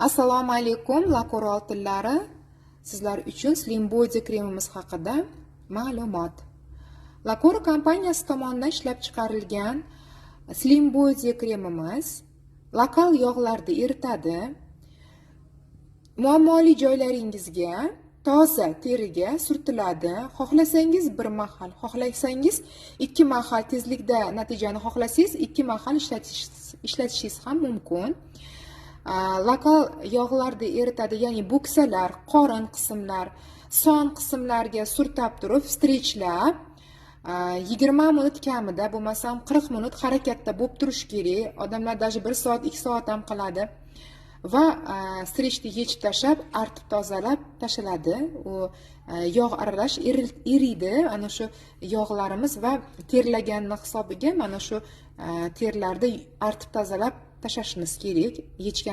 Assalomu alaykum Lakor oltinlari. Sizlar uchun Slim Body kremimiz haqida ma'lumot. Lakor kompaniyasi tomonidan ishlab chiqarilgan Slim Body kremimiz lokal yog'larni eritadi. Muammoli joylaringizga, toza teriga surtiladi. Xohlasangiz bir mahal, xohlasangiz 2 mahal tezlikda natijani xohlasangiz 2 mahal ishlatishingiz ham mumkin. Lokal yog'larni eritadi, ya'ni bo'ksalar, qorin qismlar, son qismlarga surtab turib, stretchlab 20 minut kamida, bo'lmasam 40 minut harakatda bo'lib turish kerak. Odamlar даже 1 soat, 2 soat ham qiladi. Va strechni yechib tashlab, artib tozalab tashaladi. U yog' aralash eriydi. Ana shu yog'larimiz va terlaganning hisobiga mana shu terlarni artib tozalab tashlashimiz kerak. Yechgan